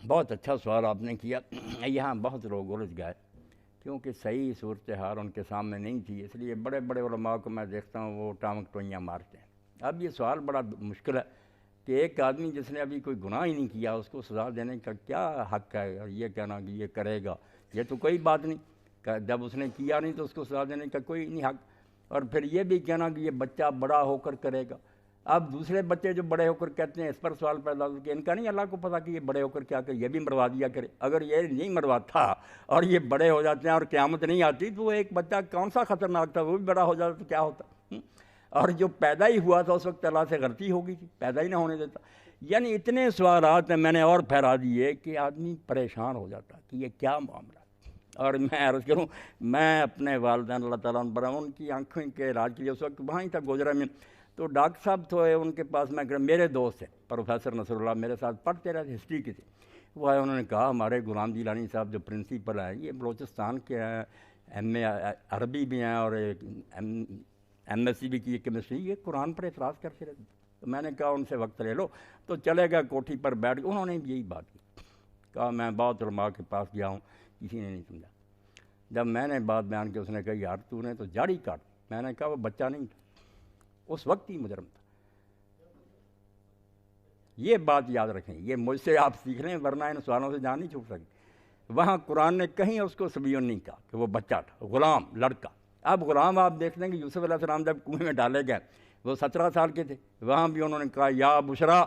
بہت اچھا سوال آپ نے کیا۔ یہاں بہت لوگ الجھ گئے کیونکہ صحیح صورتحال ان کے سامنے نہیں تھی، اس لیے بڑے بڑے علماء کو میں دیکھتا ہوں وہ ٹانگ ٹوئیاں مارتے ہیں۔ اب یہ سوال بڑا مشکل ہے کہ ایک آدمی جس نے ابھی کوئی گناہ ہی نہیں کیا اس کو سزا دینے کا کیا حق ہے، اور یہ کہنا کہ یہ کرے گا، یہ تو کوئی بات نہیں، جب اس نے کیا نہیں تو اس کو سزا دینے کا کوئی نہیں حق۔ اور پھر یہ بھی کہنا کہ یہ بچہ بڑا ہو کر کرے گا۔ اب دوسرے بچے جو بڑے ہو کر کہتے ہیں، اس پر سوال پیدا ہوتا ہے کہ ان کا نہیں اللہ کو پتا کہ یہ بڑے ہو کر کیا کرے، یہ بھی مروا دیا کرے۔ اگر یہ نہیں مرواتا اور یہ بڑے ہو جاتے ہیں اور قیامت نہیں آتی تو وہ ایک بچہ کون سا خطرناک تھا، وہ بھی بڑا ہو جاتا تو کیا ہوتا۔ اور جو پیدا ہی ہوا تھا اس وقت اللہ سے غلطی ہو گئی تھی، پیدا ہی نہ ہونے دیتا۔ یعنی اتنے سوالات ہیں میں نے اور پھیلا دیے کہ آدمی پریشان ہو جاتا کہ یہ کیا معاملہ۔ اور میں عرض کروں، میں اپنے والدین اللہ تعالیٰ عنہ برہم ان کی آنکھوں کے علاج کے لیے اس وقت وہاں ہی تھا گوجرا میں، تو ڈاکٹر صاحب تو ان کے پاس میں میرے دوست ہیں پروفیسر نصر اللہ، میرے ساتھ پڑھتے رہے، ہسٹری کی تھی۔ وہ آئے، انہوں نے کہا ہمارے غلام جیلانی صاحب جو پرنسپل ہیں یہ بلوچستان کے ہیں، ایم اے عربی بھی ہیں اور ایم ایس سی بھی کی کیمسٹری، یہ قرآن پر اعتراض کرتے رہتے۔ تو میں نے کہا ان سے وقت لے لو، تو چلے گا کوٹھی پر بیٹھ کے، انہوں نے بھی یہی بات کی۔ کہا میں بہت علماء کے پاس گیا ہوں، کسی نے نہیں سمجھا۔ جب میں نے بات بیان کی اس نے کہا یار تو نے تو جاڑی کاٹ۔ میں نے کہا وہ بچہ نہیں تھا، اس وقت ہی مجرم تھا۔ یہ بات یاد رکھیں، یہ مجھ سے آپ سیکھ لیں ورنہ ان سوالوں سے جان نہیں چھوٹ سکتی۔ وہاں قرآن نے کہیں اس کو صبیون نہیں کہا کہ وہ بچہ تھا، غلام، لڑکا۔ اب غلام آپ دیکھتے ہیں کہ یوسف علیہ السلام جب کنویں میں ڈالے گئے وہ 17 سال کے تھے، وہاں بھی انہوں نے کہا یا بشرا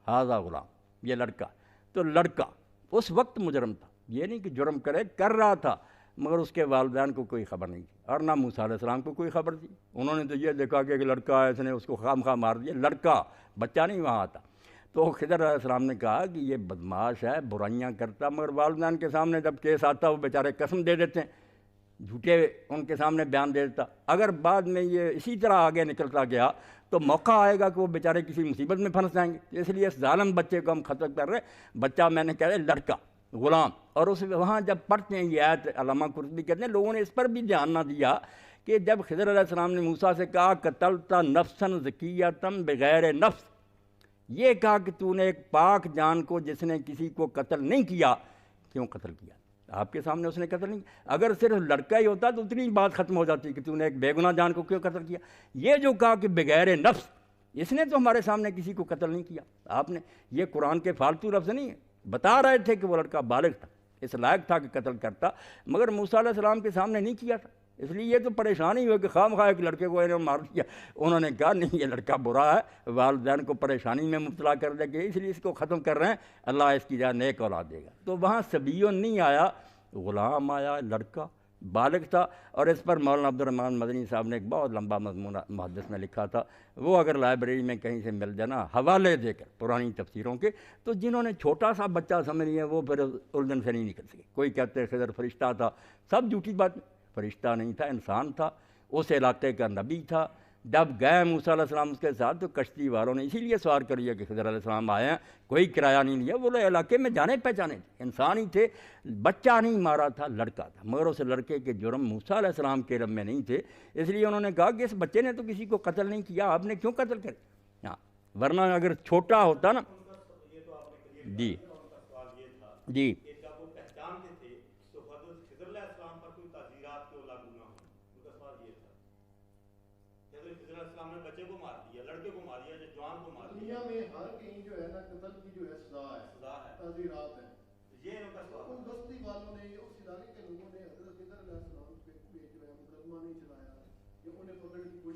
ھذا غلام، یہ لڑکا۔ تو لڑکا اس وقت مجرم تھا، یہ نہیں کہ جرم کر رہا تھا، مگر اس کے والدین کو کوئی خبر نہیں تھی اور نہ موسیٰ علیہ السلام کو کوئی خبر تھی۔ انہوں نے تو یہ دیکھا کہ ایک لڑکا ہے، اس نے اس کو خام خواہ مار دیا، لڑکا، بچہ نہیں وہاں آتا۔ تو خضر علیہ السلام نے کہا کہ یہ بدماش ہے، برائیاں کرتا، مگر والدین کے سامنے جب کیس آتا وہ بیچارے قسم دے دیتے ہیں، جھوٹے ان کے سامنے بیان دے دیتا۔ اگر بعد میں یہ اسی طرح آگے نکلتا گیا تو موقع آئے گا کہ وہ بیچارے کسی مصیبت میں پھنس جائیں گے۔ اس لیے اس ظالم بچے کو ہم ختم کر رہے ہیں۔ بچہ میں نے کہا ہے لڑکا، غلام۔ اور اس وہاں جب پڑھتے ہیں یہ آیت، علامہ قرطبی کہتے ہیں لوگوں نے اس پر بھی دھیان نہ دیا کہ جب خضر علیہ السلام نے موسیٰ سے کہا قتلت نفسا زکیۃ بغیر نفس، یہ کہا کہ تو نے ایک پاک جان کو جس نے کسی کو قتل نہیں کیا، کیوں قتل کیا؟ آپ کے سامنے اس نے قتل نہیں کیا۔ اگر صرف لڑکا ہی ہوتا تو اتنی بات ختم ہو جاتی کہ تو نے ایک بے گناہ جان کو کیوں قتل کیا۔ یہ جو کہا کہ بغیر نفس، اس نے تو ہمارے سامنے کسی کو قتل نہیں کیا۔ آپ نے یہ قرآن کے فالتو لفظ نہیں ہے، بتا رہے تھے کہ وہ لڑکا بالغ تھا، اس لائق تھا کہ قتل کرتا، مگر موسیٰ علیہ السلام کے سامنے نہیں کیا تھا۔ اس لیے یہ تو پریشان ہی ہوئے کہ خواہ مخواہ ایک لڑکے کو انہوں نے مار دیا۔ انہوں نے کہا نہیں یہ لڑکا برا ہے، والدین کو پریشانی میں مبتلا کر دے گا، اس لیے اس کو ختم کر رہے ہیں، اللہ اس کی جگہ نیک اولاد دے گا۔ تو وہاں صبیون نہیں آیا، غلام آیا، لڑکا بالغ تھا۔ اور اس پر مولانا عبد الرحمن مدنی صاحب نے ایک بہت لمبا مضمون محدث نے لکھا تھا، وہ اگر لائبریری میں کہیں سے مل جانا حوالے دے کر پرانی تفسیروں کے، تو جنہوں نے چھوٹا سا بچہ سمجھ لیا وہ پھر الجھن سے نہیں نکل سکے۔ کوئی کہتے ہیں خضر فرشتہ تھا، سب جھوٹی بات، فرشتہ نہیں تھا، انسان تھا، اس علاقے کا نبی تھا۔ جب گئے موسیٰ علیہ السلام اس کے ساتھ تو کشتی والوں نے اسی لیے سوار کر لیا کہ خضر علیہ السلام آئے ہیں، کوئی کرایہ نہیں لیا، وہ لوگ علاقے میں جانے پہچانے تھے، انسان ہی تھے، بچہ نہیں مارا تھا، لڑکا تھا، مگر اس لڑکے کے جرم موسیٰ علیہ السلام کے علم میں نہیں تھے۔ اس لیے انہوں نے کہا کہ اس بچے نے تو کسی کو قتل نہیں کیا، آپ نے کیوں قتل کر؟ ہاں، ورنہ اگر چھوٹا ہوتا نا۔ جی جی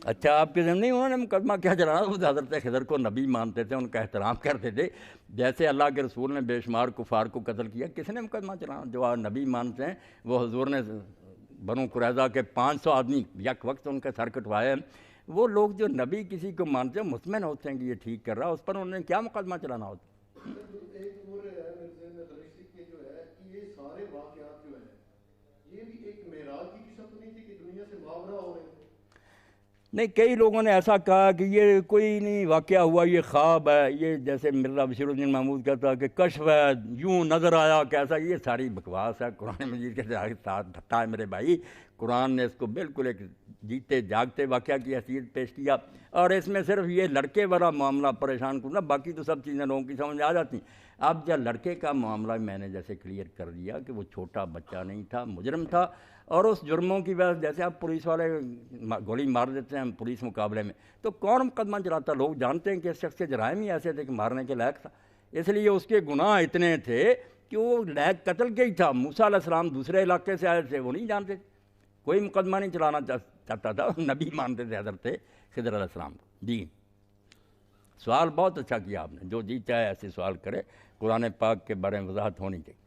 اچھا، آپ کے ذہن نہیں انہوں نے مقدمہ کیا چلانا؟ وہ حضرت خضر کو نبی مانتے تھے، ان کا احترام کرتے تھے، جیسے اللہ کے رسول نے بے شمار کفار کو قتل کیا، کس نے مقدمہ چلانا؟ جو آپ نبی مانتے ہیں، وہ حضور نے بنو قریظہ کے 500 آدمی یک وقت ان کے سر کٹوائے ہیں۔ وہ لوگ جو نبی کسی کو مانتے ہیں مطمئن ہوتے ہیں کہ یہ ٹھیک کر رہا، اس پر انہوں نے کیا مقدمہ چلانا ہوتا؟ نہیں، کئی لوگوں نے ایسا کہا کہ یہ کوئی نہیں واقعہ ہوا، یہ خواب ہے، یہ جیسے مرزا بشیر الدین محمود کہتا ہے کہ کشف ہے، یوں نظر آیا کیسا، یہ ساری بکواس ہے، قرآن مجید کے ساتھ دھکا ہے میرے بھائی۔ قرآن نے اس کو بالکل ایک جیتے جاگتے واقعہ کی حیثیت پیش کیا، اور اس میں صرف یہ لڑکے والا معاملہ پریشان کرنا، باقی تو سب چیزیں لوگوں کی سمجھ آ جاتی ہیں۔ اب جب لڑکے کا معاملہ میں نے جیسے کلیئر کر دیا کہ وہ چھوٹا بچہ نہیں تھا، مجرم تھا، اور اس جرموں کی وجہ سے جیسے اب پولیس والے گولی مار دیتے ہیں پولیس مقابلے میں، تو کون مقدمہ چلاتا؟ لوگ جانتے ہیں کہ اس شخص کے جرائم ہی ایسے تھے کہ مارنے کے لائق تھا، اس لیے اس کے گناہ اتنے تھے کہ وہ لائق قتل کے ہی تھا۔ موسیٰ علیہ السلام دوسرے علاقے سے آئے تھے، وہ نہیں جانتے تھے، کوئی مقدمہ نہیں چلانا چاہتا تھا، نبی مانتے تھے حضرت خضر علیہ السلام کو۔ جی سوال بہت اچھا کیا آپ نے، جو جی چاہے ایسے سوال کرے، قرآن پاک کے بارے میں وضاحت ہونی چاہیے۔